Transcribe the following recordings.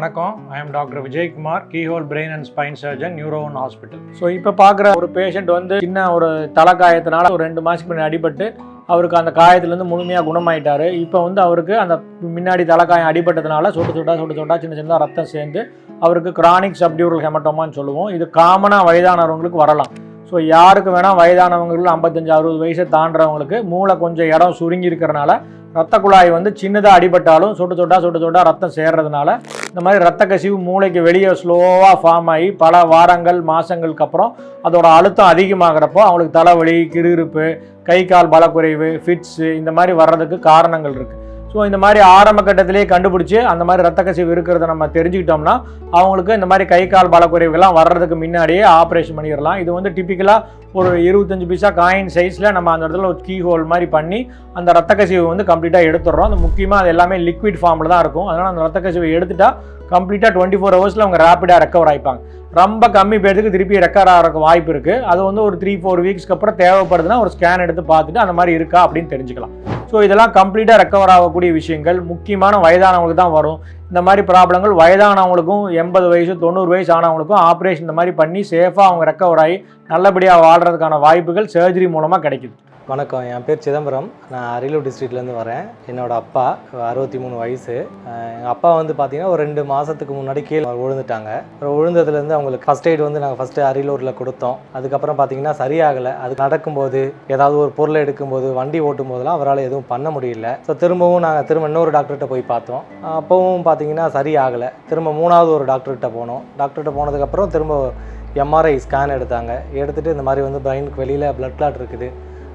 வணக்கம். I am doctor Vijayakumar, keyhole brain and spine surgeon, neuro one hospital. So இப்போ பார்க்குற ஒரு பேஷண்ட் சின்ன ஒரு தலைக்காயத்தினால ஒரு 2 மாதத்துக்கு முன்னாடி அடிபட்டு அவருக்கு அந்த காயத்துலேருந்து முழுமையாக குணமாயிட்டார். இப்போ அவருக்கு அந்த முன்னாடி தலைக்காயம் அடிபட்டதுனால சொட்டு சின்ன சின்னதாக ரத்தம் சேர்ந்து அவருக்கு கிரானிக் சப்டியூரல் ஹெமட்டோமான்னு சொல்லுவோம். இது காமனாக வயதானவங்களுக்கு வரலாம். ஸோ யாருக்கு வேணால் வயதானவங்களுக்கு 55-60 வயசை தாண்டுறவங்களுக்கு மூளை கொஞ்சம் இடம் சுருங்கி இருக்கிறனால ரத்த குழாய் சின்னதாக அடிபட்டாலும் சொட்டு ரத்தம் சேர்றதுனால இந்த மாதிரி ரத்த கசிவு மூளைக்கு வெளியே ஸ்லோவாக ஃபார்ம் ஆகி பல வாரங்கள் மாதங்களுக்கு அப்புறம் அதோட அழுத்தம் அதிகமாகிறப்போ அவங்களுக்கு தலைவலி, கிறுகிறுப்பு, கை கால் பலக்குறைவு, ஃபிட்ஸு இந்த மாதிரி வர்றதுக்கு காரணங்கள் இருக்குது. ஸோ இந்த மாதிரி ஆரம்ப கட்டத்திலேயே கண்டுபிடிச்சி அந்த மாதிரி ரத்த கசிவு இருக்கிறத நம்ம தெரிஞ்சுக்கிட்டோம்னா அவங்களுக்கு இந்த மாதிரி கை கால் பலக்குறைவுகள்லாம் வர்றதுக்கு முன்னாடியே ஆப்ரேஷன் பண்ணிடலாம். இது டிப்பிக்கலாக ஒரு 25 பைசா காயின் சைஸில் நம்ம அந்த இடத்துல ஒரு கீ ஹோல் மாதிரி பண்ணி அந்த ரத்த கசிவு கம்ப்ளீட்டாக எடுத்துடுறோம். அது முக்கியமாக அது எல்லாமே லிக்விட் ஃபார்மில் தான் இருக்கும். அதனால் அந்த ரத்த கசிவை எடுத்துட்டா கம்ப்ளீட்டாக 24 ஹவர்ஸில் அவங்க ரேப்பிடாக ரெக்கவர் ஆகிப்பாங்க. ரொம்ப கம்மி பேருக்கு திருப்பி ரெக்கவர் ஆகிறதுக்கு வாய்ப்பு இருக்குது. அது ஒரு 3-4 வீக்ஸ்க்கு அப்புறம் தேவைப்படுதுன்னா ஒரு ஸ்கேன் எடுத்து பார்த்துட்டு அந்த மாதிரி இருக்கா அப்படின்னு தெரிஞ்சுக்கலாம். ஸோ இதெல்லாம் கம்ப்ளீட்டாக ரெக்கவர் ஆகக்கூடிய விஷயங்கள் முக்கியமான வயதானவங்களுக்கு தான் வரும். இந்த மாதிரி ப்ராப்ளங்கள் வயதானவங்களுக்கும் 80 வயசு 90 வயசு ஆனவங்களுக்கும் ஆப்ரேஷன் இந்த மாதிரி பண்ணி சேஃபாக அவங்க ரெக்கவர் ஆகி நல்லபடியாக வாழ்கிறதுக்கான வாய்ப்புகள் சர்ஜரி மூலமாக கிடைக்குது. வணக்கம், என் பேர் சிதம்பரம். நான் அரியலூர் டிஸ்ட்ரிக்ட்லேருந்து வரேன். என்னோடய அப்பா 63 வயசு. எங்கள் அப்பா பார்த்திங்கன்னா ஒரு 2 மாதத்துக்கு முன்னாடி கீழே விழுந்துட்டாங்க. விழுந்ததுலேருந்து அவங்களுக்கு ஃபஸ்ட் எய்ட் நாங்கள் ஃபஸ்ட்டு அரியலூரில் கொடுத்தோம். அதுக்கப்புறம் பார்த்திங்கன்னா சரியாகலை. அது நடக்கும்போது ஏதாவது ஒரு பொருளை எடுக்கும்போது வண்டி ஓட்டும் போதெல்லாம் அவரால் எதுவும் பண்ண முடியல. ஸோ திரும்ப இன்னொரு டாக்டர்கிட்ட போய் பார்த்தோம். அப்போவும் பார்த்திங்கன்னா சரியாகலை. திரும்ப 3வது ஒரு டாக்டர்கிட்ட போனோம். டாக்டர்கிட்ட போனதுக்கப்புறம் திரும்ப எம்ஆர்ஐ ஸ்கேன் எடுத்துகிட்டு இந்த மாதிரி பிரெயினுக்கு வெளியில் பிளட் கிளாட் இருக்குது,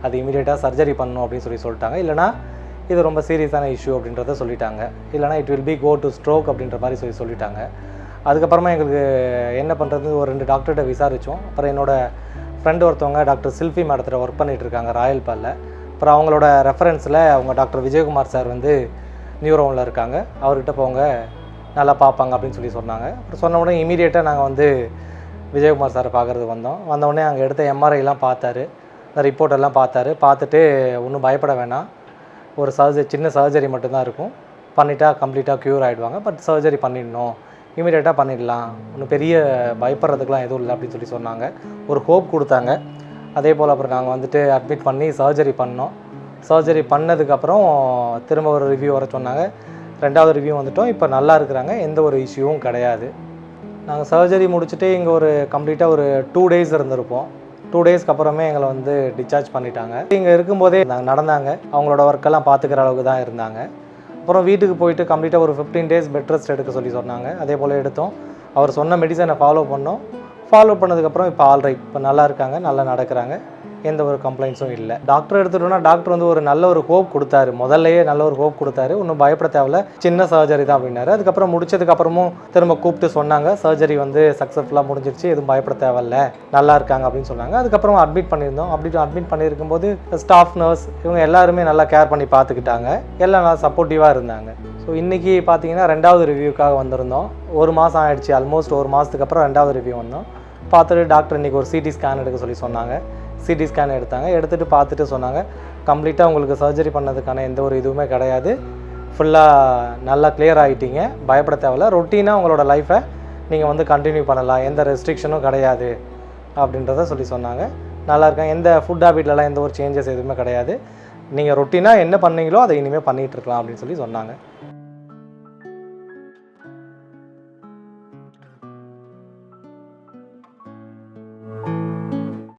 அது இமீடியட்டாக சர்ஜரி பண்ணணும் அப்படின்னு சொல்லிட்டாங்க. இல்லைனா இது ரொம்ப சீரியஸான இஷ்யூ அப்படின்றத சொல்லிட்டாங்க. இல்லைனா it will be go to stroke அப்படின்ற மாதிரி சொல்லிட்டாங்க. அதுக்கப்புறமா எங்களுக்கு என்ன பண்ணுறது ஒரு 2 டாக்டர்கிட்ட விசாரித்தோம். அப்புறம் என்னோடய ஃப்ரெண்டு ஒருத்தவங்க டாக்டர் சில்ஃபி மேடத்தில் ஒர்க் பண்ணிகிட்டு இருக்காங்க ராயல் பாலில். அப்புறம் அவங்களோட ரெஃபரன்ஸில் அவங்க டாக்டர் விஜயகுமார் சார் நியூரோவில் இருக்காங்க, அவர்கிட்ட போங்க நல்லா பார்ப்பாங்க அப்படின்னு சொன்னாங்க. அப்புறம் சொன்ன உடனே இமீடியட்டாக நாங்கள் விஜயகுமார் சாரை வந்தோடனே அங்கே எடுத்த எம்ஆர்ஐலாம் பார்த்தாரு, ரிப்போர்ட்டெல்லாம் பார்த்துட்டு ஒன்றும் பயப்பட வேணாம், ஒரு சின்ன சர்ஜரி மட்டும்தான் இருக்கும், பண்ணிட்டா கம்ப்ளீட்டாக க்யூர் ஆகிடுவாங்க, பட் சர்ஜரி பண்ணிடணும், இமீடியட்டாக பண்ணிடலாம், ஒன்றும் பெரிய பயப்படுறதுக்கெலாம் எதுவும் இல்லை அப்படின்னு சொன்னாங்க. ஒரு ஹோப் கொடுத்தாங்க. அதே போல் அப்புறம் நாங்கள் அட்மிட் பண்ணி சர்ஜரி பண்ணோம். சர்ஜரி பண்ணதுக்கப்புறம் திரும்ப ஒரு ரிவ்யூ வர சொன்னாங்க. 2வது ரிவ்யூ இப்போ நல்லா இருக்கிறாங்க, எந்த ஒரு இஷ்யூவும் கிடையாது. நாங்கள் சர்ஜரி முடிச்சுட்டு இங்கே ஒரு கம்ப்ளீட்டாக ஒரு 2 டேஸ் இருந்திருப்போம். 2 டேஸ்க்கு அப்புறமே எங்களை டிஸ்சார்ஜ் பண்ணிட்டாங்க. இங்கே இருக்கும்போதே நாங்கள் நடந்தாங்க, அவங்களோட ஒர்க்கெல்லாம் பார்த்துக்கிற அளவுக்கு தான் இருந்தாங்க. அப்புறம் வீட்டுக்கு போயிட்டு கம்ப்ளீட்டாக ஒரு 15 டேஸ் பெட் ரெஸ்ட் எடுக்க சொன்னாங்க. அதே போல் எடுத்தோம். அவர் சொன்ன மெடிசனை ஃபாலோ பண்ணதுக்கப்புறம் இப்போ ஆல்ரைட், இப்போ நல்லா இருக்காங்க, நல்லா நடக்கிறாங்க, எந்த ஒரு கம்ப்ளைண்ட்ஸும் இல்லை. டாக்டர் எடுத்துட்டோன்னா டாக்டர் ஒரு நல்ல ஒரு ஹோப் கொடுத்தாரு. முதல்லையே நல்ல ஒரு ஹோப் கொடுத்தாரு, ஒன்றும் பயப்பட தேவையில்ல, சின்ன சர்ஜரி தான் அப்படின்னாரு. அதுக்கப்புறம் முடிச்சதுக்கப்புறமும் திரும்ப கூப்பிட்டு சொன்னாங்க, சர்ஜரி சக்ஸஸ்ஃபுல்லாக முடிஞ்சிருச்சு, எதுவும் பயப்பட தேவையில்ல, நல்லா இருக்காங்க அப்படின்னு சொன்னாங்க. அதுக்கப்புறம் அட்மிட் பண்ணியிருந்தோம். அட்மிட் பண்ணியிருக்கும்போது ஸ்டாஃப், நர்ஸ் இவங்க எல்லாருமே நல்லா கேர் பண்ணி பார்த்துக்கிட்டாங்க, எல்லாம் நல்லா சப்போர்ட்டிவாக இருந்தாங்க. ஸோ இன்றைக்கி பார்த்தீங்கன்னா 2வது ரிவ்யூக்காக வந்திருந்தோம். 1 மாதம் ஆகிடுச்சு, ஆல்மோஸ்ட் 1 மாதத்துக்கு அப்புறம் 2வது ரிவ்யூ வந்தோம். பார்த்துட்டு டாக்டர் இன்றைக்கி ஒரு சிடி ஸ்கேன் எடுக்க சொன்னாங்க. சிடி ஸ்கேன் எடுத்துகிட்டு பார்த்துட்டு சொன்னாங்க, கம்ப்ளீட்டாக உங்களுக்கு சர்ஜரி பண்ணதுக்கான எந்த ஒரு இதுவுமே கிடையாது, ஃபுல்லாக நல்லா கிளியர் ஆகிட்டீங்க, பயப்பட தேவையில்ல, ரொட்டீனாக உங்களோட லைஃப்பை நீங்கள் கண்டினியூ பண்ணலாம், எந்த ரெஸ்ட்ரிக்ஷனும் கிடையாது அப்படின்றத சொன்னாங்க. நல்லா இருக்காங்க, எந்த ஃபுட் ஹேபிட்லலாம் எந்த ஒரு சேஞ்சஸ் எதுவுமே கிடையாது, நீங்கள் ரொட்டீனாக என்ன பண்ணீங்களோ அதை இனிமேல் பண்ணிகிட்டு இருக்கலாம் அப்படின்னு சொன்னாங்க.